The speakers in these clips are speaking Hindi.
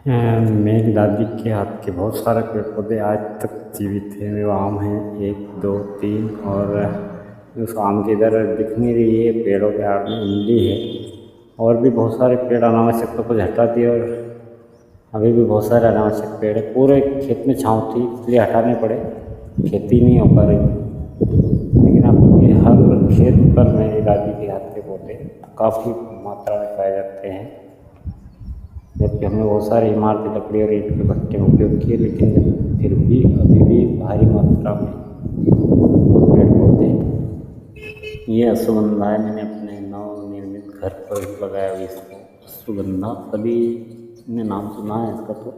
मेरी दादी के हाथ के बहुत सारे पेड़ पौधे आज तक जीवित हैं। वो आम हैं, 1 2 3, और उस आम के इधर दिख नहीं रही है, पेड़ों के आड़ में इमली है। और भी बहुत सारे पेड़ अनावश्यक तो कुछ हटा दिए, और अभी भी बहुत सारे अनावश्यक पेड़ है। पूरे खेत में छाँव थी इसलिए हटाने पड़े, खेती नहीं हो पा रही। लेकिन अब ये हर खेत पर मेरी दादी के हाथ के पौधे काफ़ी मात्रा में पाए जाते हैं। जबकि हमने बहुत सारी इमारती लकड़ी और ईंट के भट्टे में उपयोग किए, लेकिन फिर भी अभी भी भारी मात्रा में पेड़ पौधे। ये अश्वगंधा है, मैंने अपने नवनिर्मित घर पर ही लगाया हुआ इसको। अश्वगंधा सभी ने नाम सुना है इसका, तो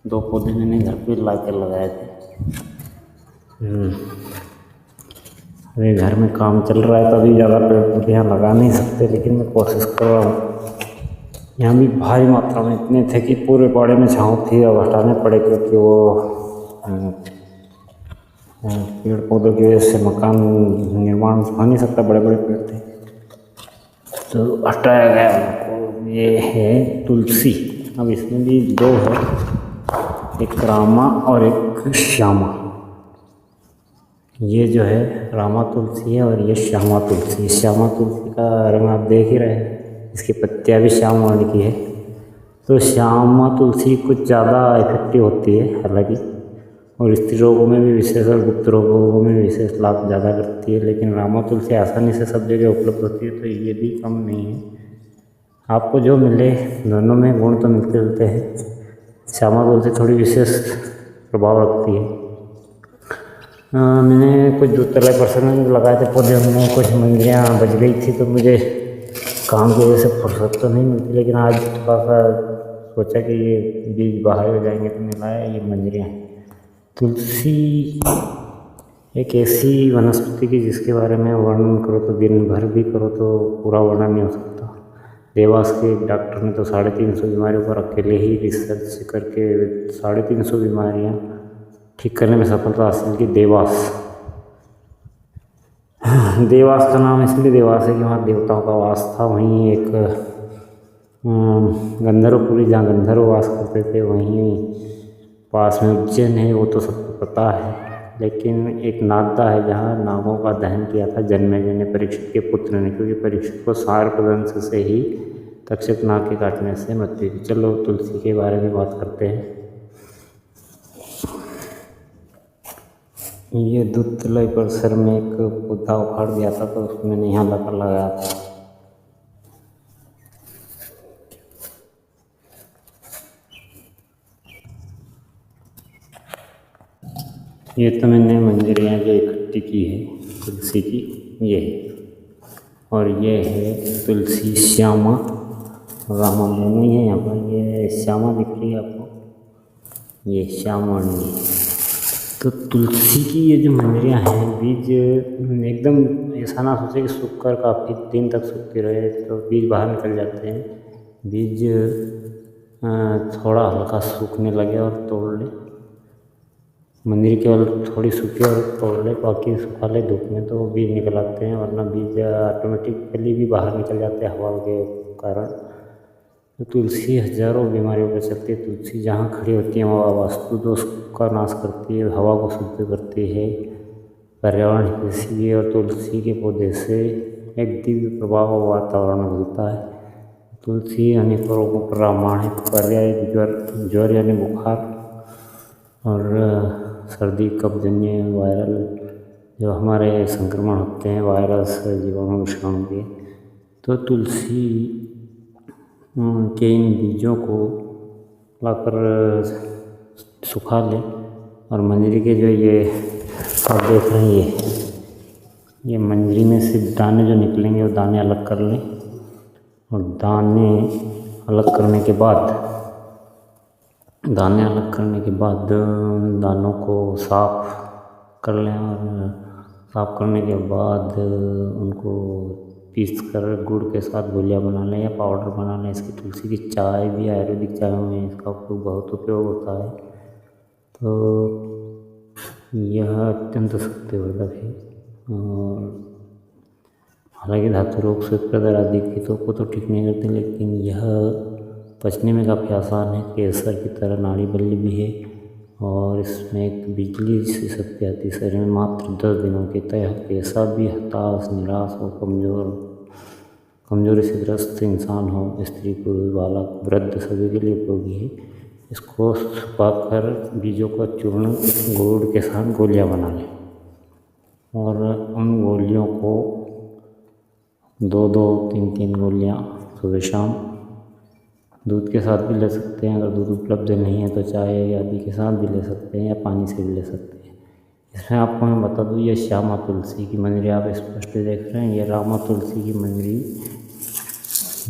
2 पौधे मैंने घर पर ला कर लगाए थे। अभी घर में काम चल रहा है तो अभी ज़्यादा पेड़ पौधे यहाँ लगा नहीं सकते, लेकिन मैं कोशिश कर रहा हूँ। यहाँ भी भारी मात्रा में इतने थे कि पूरे बाड़े में छाँव थी, अब हटाने पड़े क्योंकि वो पेड़ पौधों की वजह से मकान निर्माण हो नहीं सकता, बड़े बड़े पेड़ थे तो हटाया गया उनको। ये है तुलसी। अब इसमें भी 2 है, एक रामा और एक श्यामा। ये जो है रामा तुलसी है और ये श्यामा तुलसी। श्यामा तुलसी का रंग आप देख ही रहे हैं, इसकी पत्तियाँ भी श्याम वर्ण की है। तो श्यामा तुलसी कुछ ज़्यादा इफेक्टिव होती है हालांकि, और स्त्री रोगों में भी विशेष और गुप्त रोगों में विशेष लाभ ज़्यादा करती है। लेकिन रामा तुलसी आसानी से सब जगह उपलब्ध होती है, तो ये भी कम नहीं है। आपको जो मिले, दोनों में गुण तो मिलते जुलते हैं। श्यामा तुलसी थोड़ी विशेष प्रभाव रखती है। मैंने कुछ दूसरे पर्सन लगाए थे पौधे, उनमें कुछ मंजरियाँ बच गई थी, तो मुझे काम की वजह से फुर्सत तो नहीं मिलती। लेकिन आज थोड़ा सा सोचा कि ये बीज बाहर हो जाएंगे तो मिलाया ये मंजरियाँ। तुलसी एक ऐसी वनस्पति की जिसके बारे में वर्णन करो तो दिन भर भी करो तो पूरा वर्णन नहीं हो सकता। देवास के एक डॉक्टर ने तो 350 बीमारियों पर अकेले ही रिसर्च करके 350 बीमारियाँ ठीक करने में सफलता हासिल की। देवास का नाम इसलिए देवास है कि वहाँ देवताओं का वास था। वहीं एक गंधर्वपुरी, जहाँ गंधर्व वास करते थे, वहीं पास में उज्जैन है, वो तो सबको पता है। लेकिन एक नागदा है जहाँ नागों का दहन किया था जन्मेजय ने परीक्षित के पुत्र ने, क्योंकि परीक्षित को सार्पदंश से ही तक्षक नाग के काटने से मृत्यु हुई। चलो तुलसी के बारे में बात करते हैं। ये दूध तलाई परिसर में एक पौधा उखाड़ दिया था, तो उसको मैंने यहाँ लाकर लगाया था। ये तो मैंने मंजरियाँ जो इकट्ठी की है तुलसी की, ये है। और ये है तुलसी श्यामा, रामा दोनों ही है यहाँ पर। ये श्यामा दिख रही है आपको, ये श्यामवर्णी। तो तुलसी की ये जो मंजरियाँ हैं, बीज एकदम ऐसा ना सोचे कि सूख कर काफ़ी दिन तक सूखती रहे, तो बीज बाहर निकल जाते हैं। बीज थोड़ा हल्का सूखने लगे और तोड़ ले, मंजरी केवल थोड़ी सूखी और तोड़ ले, बाकी सुखा ले धूप में, तो बीज निकल आते हैं। वरना बीज ऑटोमेटिकली भी बाहर निकल जाते हैं हवा के कारण। तो तुलसी हजारों बीमारियों पर चलती है। तुलसी जहाँ खड़ी होती है वहाँ वास्तु दोष का नाश करती है, हवा को शुद्ध करती है, पर्यावरण हितैषी है। और तुलसी के पौधे से एक दिव्य प्रभाव वातावरण मिलता है। तुलसी अनेकों रोगों पर रामबाण है। पर्याय ज्वर यानी बुखार, और सर्दी कफजन्य वायरल जो हमारे संक्रमण होते हैं, वायरस जीवाणु विषाणु के, तो तुलसी के इन बीजों को लाकर सुखा लें। और मंजरी के जो ये आप देख रहे हैं, ये मंजरी में से दाने जो निकलेंगे वो दाने अलग कर लें। और दाने अलग करने के बाद दानों को साफ कर लें। और साफ करने के बाद उनको पीस कर गुड़ के साथ गोलियाँ बना लें या पाउडर बना लें। इसकी तुलसी की चाय भी आयुर्वेदिक चायों में इसका उपयोग बहुत उपयोग होता है। तो यह अत्यंत शक्तिवर्धक है। और हालांकि धातु रोग से प्रदर आदि कीटों को तो ठीक नहीं करते, लेकिन यह पचने में काफ़ी आसान है, केसर की तरह नाड़ी बल्ली भी है और इसमें एक बिजली सी शक्ति आती है शरीर में मात्र 10 दिनों के तय। कैसा भी हताश, निराश और कमजोरी से ग्रस्त इंसान हो, स्त्री, पुरुष, बालक, वृद्ध, सभी के लिए उपयोगी है। इसको सुखाकर बीजों का चूर्ण गुड़ के साथ गोलियां बना लें और उन गोलियों को 2-2, 3-3 गोलियां सुबह शाम दूध के साथ भी ले सकते हैं। अगर दूध उपलब्ध नहीं है तो चाय आदि के साथ भी ले सकते हैं या पानी से भी ले सकते हैं। इसमें आपको मैं बता दूँ, ये श्यामा तुलसी की मंजरी आप स्पष्ट देख रहे हैं, ये रामा तुलसी की मंजरी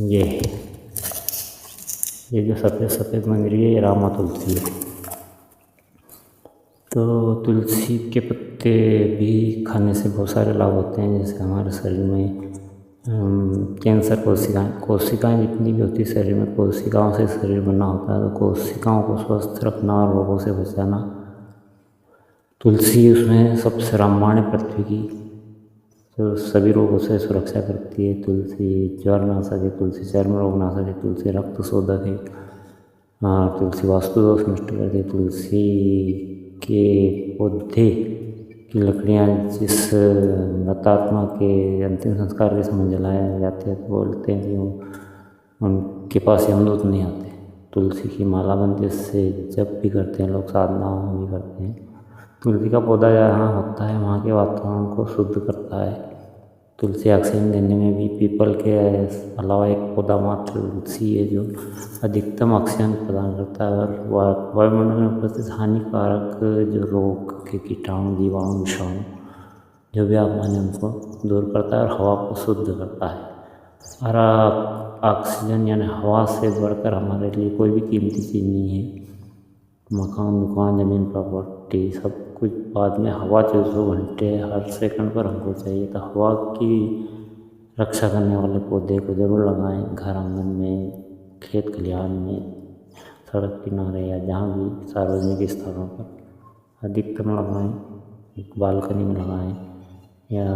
ये है। ये जो सफ़ेद मंजरी है ये रामा तुलसी है। तो तुलसी के पत्ते भी खाने से बहुत सारे लाभ होते हैं, जैसे हमारे शरीर में कैंसर कोशिकाएं जितनी भी होती है शरीर में, कोशिकाओं से शरीर बना होता है, तो कोशिकाओं को स्वस्थ रखना और रोगों से बचाना तुलसी उसमें सबसे रामबाण है पृथ्वी की, तो सभी रोगों से सुरक्षा करती है। तुलसी ज्वर नाशक है, तुलसी चर्म रोग नाशक है, तुलसी रक्त शोधक है, तुलसी वास्तु दोष नष्ट करती है। तुलसी के पौधे की लकड़ियाँ जिस मृतात्मा के अंतिम संस्कार के समय जलाए जाते हैं तो बोलते हैं कि उनके पास यमदूत नहीं आते। तुलसी की माला बनती है, इससे जब भी करते हैं लोग, साधना भी करते हैं। तुलसी का पौधा जहाँ होता है वहाँ के वातावरण को शुद्ध करता है। तुलसी ऑक्सीजन देने में भी पीपल के अलावा एक पौधा मात्र तुलसी है जो अधिकतम ऑक्सीजन प्रदान करता है और वायुमंडल में उपस्थित हानिकारक जो रोग के कीटाणु, जीवाणु, विषाणु जो भी आप माने उनको दूर करता है और हवा को शुद्ध करता है। और ऑक्सीजन यानी हवा से बढ़कर हमारे लिए कोई भी कीमती चीज़ नहीं है। मकान, दुकान, ज़मीन, प्रॉपर्टी सब कुछ बाद में, हवा 24 घंटे हर सेकंड पर हमको चाहिए। तो हवा की रक्षा करने वाले पौधे को ज़रूर लगाएं, घर आंगन में, खेत खलिहान में, सड़क किनारे या जहाँ भी सार्वजनिक स्थानों पर अधिकतम लगाएं। बालकनी में लगाएं या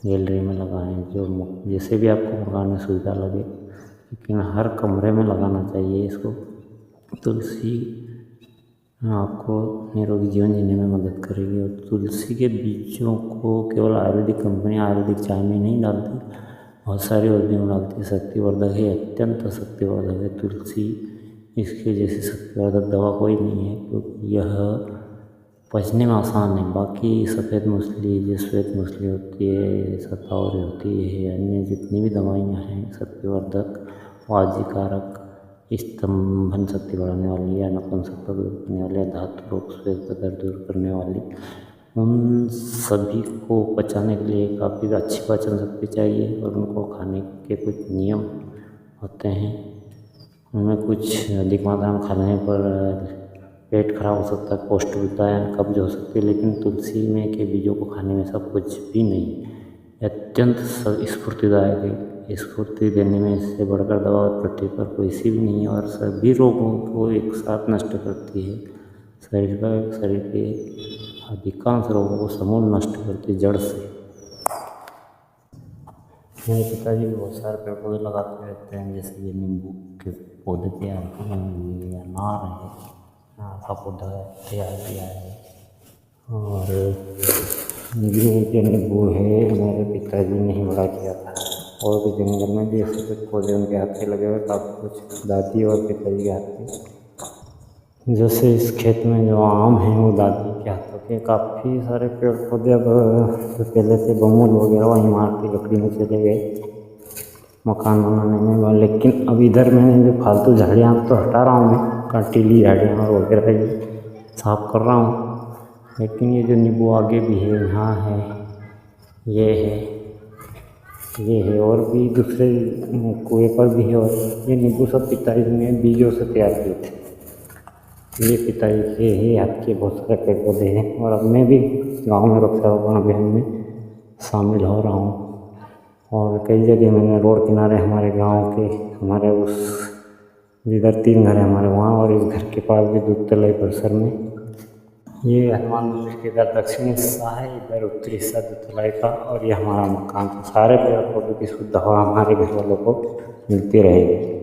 गैलरी में लगाएं, जो जैसे भी आपको मकान में सुविधा लगे, लेकिन हर कमरे में लगाना चाहिए इसको। तुलसी आपको निरोगी जीवन जीने में मदद करेगी और तुलसी के बीजों को केवल आयुर्वेदिक कंपनी आयुर्वेदिक चाय में नहीं डालती, बहुत सारी औषधियों में डालती है। शक्तिवर्धक है, अत्यंत शक्तिवर्धक है तुलसी। इसके जैसी शक्तिवर्धक दवा कोई नहीं है, क्योंकि यह पचने में आसान है। बाकी सफ़ेद मूसली, जो श्वेत मूसली होती है, शतावरी होती है, अन्य जितनी भी दवाइयाँ हैं शक्तिवर्धक, वाजीकारक, स्तंभन शक्ति बढ़ाने वाली या नपुंसकता दूर करने वाली या धातु रोग श्वेत दर्द दूर करने वाली, उन सभी को पचाने के लिए काफ़ी अच्छी पाचन शक्ति चाहिए और उनको खाने के कुछ नियम होते हैं। उनमें कुछ अधिक मात्रा में खाने पर पेट खराब हो सकता है, कोष्ठता या कब्ज हो सकती है, लेकिन तुलसी में के बीजों को खाने में सब कुछ भी नहीं। अत्यंत स्फूर्तिदायक है, स्फूर्ति देने में इससे बढ़कर दवा पृथ्वी पर कोई सी भी नहीं है और सभी रोगों को एक साथ नष्ट करती है। शरीर के अधिकांश रोगों को समूल नष्ट करती है जड़ से। मेरे पिताजी भी बहुत सारे पेड़ पौधे लगाते रहते हैं, जैसे ये नींबू के पौधे तैयार किए हुए हैं, अनार है, अनार का पौधा तैयार किया है। और ये जो नींबू है मेरे पिताजी ने ही बड़ा किया था। और भी जंगल में भी ऐसे कुछ पौधे उनके हाथ के लगे हुए, काफ़ी कुछ दादी और पिताजी के हाथ के। जैसे इस खेत में जो आम हैं वो दादी के हाथों के। काफ़ी सारे पेड़ पौधे अब जो पहले से बमूल वगैरह वही इमारती लकड़ी में चले गए मकान बनाने में, लेकिन अब इधर मैंने जो फालतू झाड़ियाँ तो हटा रहा हूँ, मैं कंटीली झाड़ियाँ और वगैरह ये साफ कर रहा हूँ। लेकिन ये जो नींबू आगे भी है, यहाँ है, ये है, ये है और भी दूसरे कुएं पर भी है। और ये नींबू सब पिताजी ने बीजों से तैयार किए थे। ये पिताजी के ही हाथ के बहुत सारे पेड़ पौधे हैं। और अब मैं भी गांव में वृक्षारोपण अभियान में शामिल हो रहा हूँ और कई जगह मैंने रोड किनारे हमारे गांव के, हमारे उस जिधर 3 घर है हमारे वहाँ और इस घर के पास भी दूध तलाई परिसर में, ये हनुमान मंदिर के इधर दक्षिणी हिस्सा है, इधर उत्तरी हिस्सा दूधतलाई का, और ये हमारा मकान। सारे पेड़ पौधों की शुद्ध हवा हमारे घर वालों को मिलती रहेगी।